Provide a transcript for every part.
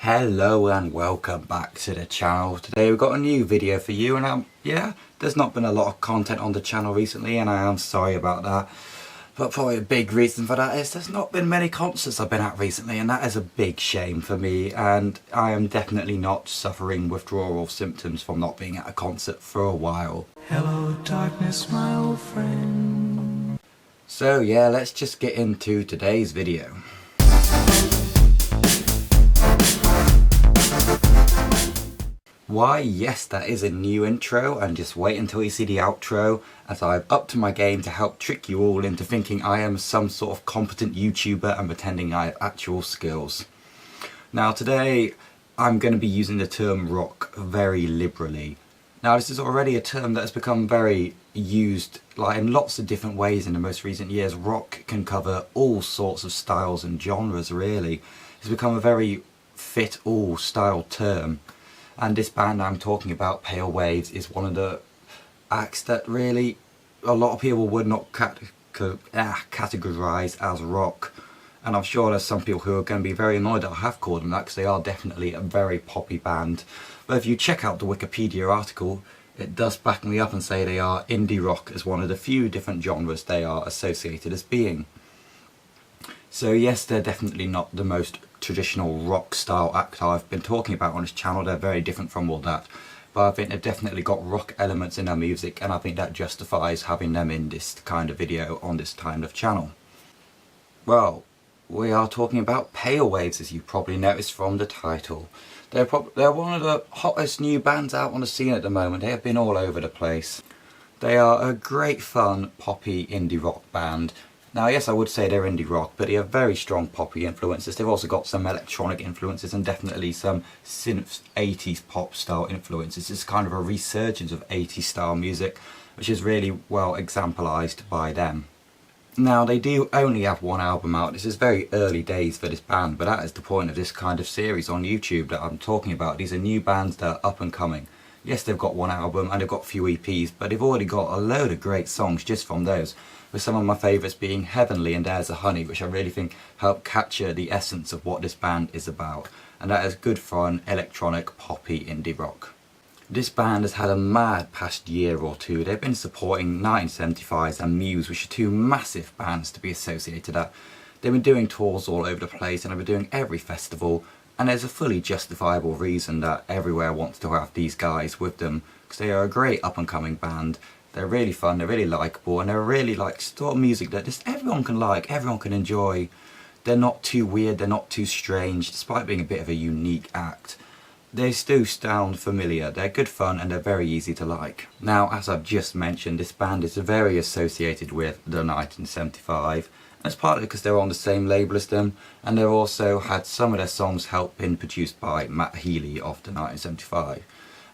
Hello and welcome back to the channel. Today we've got a new video for you, and yeah, there's not been a lot of content on the channel recently, and I am sorry about that. But probably a big reason for that is there's not been many concerts I've been at recently, and that is a big shame for me, and I am definitely not suffering withdrawal symptoms from not being at a concert for a while. Hello darkness, my old friend. So yeah, let's just get into today's video. Why yes, that is a new intro, and just wait until you see the outro, as I've upped my game to help trick you all into thinking I am some sort of competent YouTuber and pretending I have actual skills. Now today I'm going to be using the term rock very liberally. Now this is already a term that has become very used in lots of different ways in the most recent years. Rock can cover all sorts of styles and genres really. It's become a very fit all style term. And this band I'm talking about, Pale Waves, is one of the acts that really a lot of people would not categorise as rock. And I'm sure there's some people who are going to be very annoyed that I have called them that, because they are definitely a very poppy band. But if you check out the Wikipedia article, it does back me up and say they are indie rock as one of the few different genres they are associated as being. So yes, they're definitely not the most traditional rock style act I've been talking about on this channel. They're very different from all that, but I think they've definitely got rock elements in their music, and I think that justifies having them in this kind of video on this kind of channel. Well, we are talking about Pale Waves, as you probably noticed from the title. They're one of the hottest new bands out on the scene at the moment. They have been all over the place. They are a great fun poppy indie rock band. Now yes, I would say they're indie rock, but they have very strong poppy influences. They've also got some electronic influences and definitely some synth 80s pop style influences. It's kind of a resurgence of 80s style music, which is really well exemplarized by them. Now they do only have one album out. This is very early days for this band, but that is the point of this kind of series on YouTube that I'm talking about. These are new bands that are up and coming. Yes, they've got one album and they've got a few EPs, but they've already got a load of great songs just from those, with some of my favourites being Heavenly and There's a Honey, which I really think help capture the essence of what this band is about, and that is good fun, electronic, poppy indie rock. This band has had a mad past year or two. They've been supporting 1975 and Muse, which are two massive bands to be associated at. They've been doing tours all over the place, and they've been doing every festival, and there's a fully justifiable reason that everywhere wants to have these guys with them, because they are a great up and coming band. They're really fun, they're really likeable, and they're really sort of music that just everyone can like, everyone can enjoy. They're not too weird, they're not too strange, despite being a bit of a unique act. They still sound familiar, they're good fun, and they're very easy to like. Now, as I've just mentioned, this band is very associated with the 1975. That's partly because they're on the same label as them, and they've also had some of their songs been produced by Matt Healy of the 1975.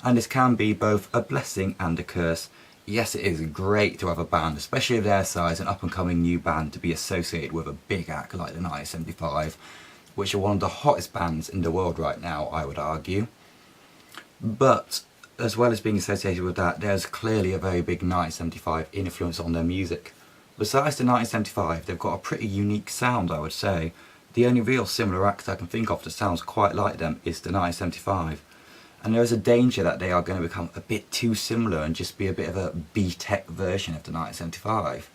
And this can be both a blessing and a curse. Yes, it is great to have a band, especially of their size, an up-and-coming new band, to be associated with a big act like the 1975, which are one of the hottest bands in the world right now, I would argue. But as well as being associated with that, there's clearly a very big 1975 influence on their music. Besides the 1975, they've got a pretty unique sound, I would say. The only real similar act I can think of that sounds quite like them is the 1975. And there is a danger that they are going to become a bit too similar and just be a bit of a B-Tech version of the 1975.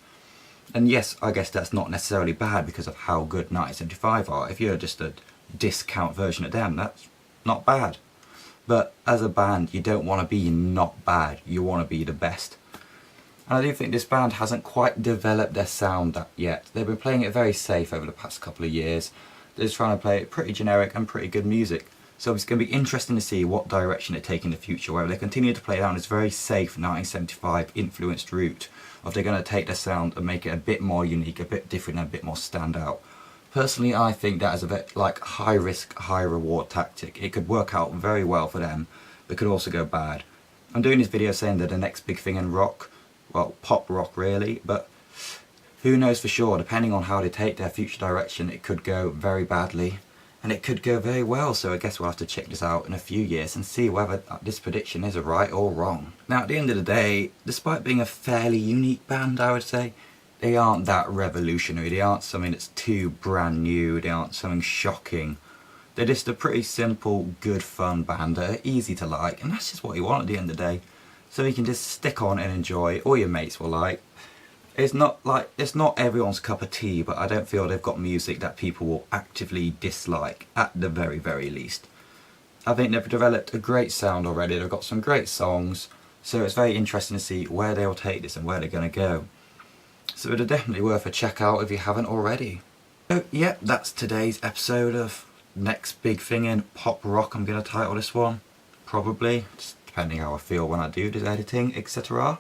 And yes, I guess that's not necessarily bad because of how good 1975 are. If you're just a discount version of them, that's not bad. But as a band, you don't want to be not bad, you want to be the best. And I do think this band hasn't quite developed their sound yet. They've been playing it very safe over the past couple of years. They're just trying to play it pretty generic and pretty good music. So it's going to be interesting to see what direction they take in the future, whether they continue to play down this very safe 1975 influenced route, or if they're going to take their sound and make it a bit more unique, a bit different, and a bit more standout. Personally, I think that is a bit like high risk, high reward tactic. It could work out very well for them, but could also go bad. I'm doing this video saying they're the next big thing in rock, well, pop rock really, but who knows for sure. Depending on how they take their future direction, it could go very badly. And it could go very well, so I guess we'll have to check this out in a few years and see whether this prediction is right or wrong. Now at the end of the day, despite being a fairly unique band, I would say, they aren't that revolutionary. They aren't something that's too brand new, they aren't something shocking. They're just a pretty simple, good, fun band that are easy to like, and that's just what you want at the end of the day. So you can just stick on and enjoy, all your mates will like. It's not everyone's cup of tea, but I don't feel they've got music that people will actively dislike, at the very, very least. I think they've developed a great sound already, they've got some great songs, so it's very interesting to see where they'll take this and where they're going to go. So they're definitely worth a check out if you haven't already. So yeah, that's today's episode of Next Big Thing in Pop Rock. I'm going to title this one, probably, just depending how I feel when I do the editing, etc.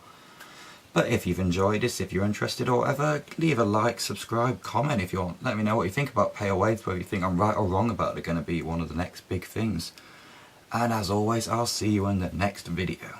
But if you've enjoyed this, if you're interested or whatever, leave a like, subscribe, comment if you want. Let me know what you think about Pale Waves, whether you think I'm right or wrong about it going to be one of the next big things. And as always, I'll see you in the next video.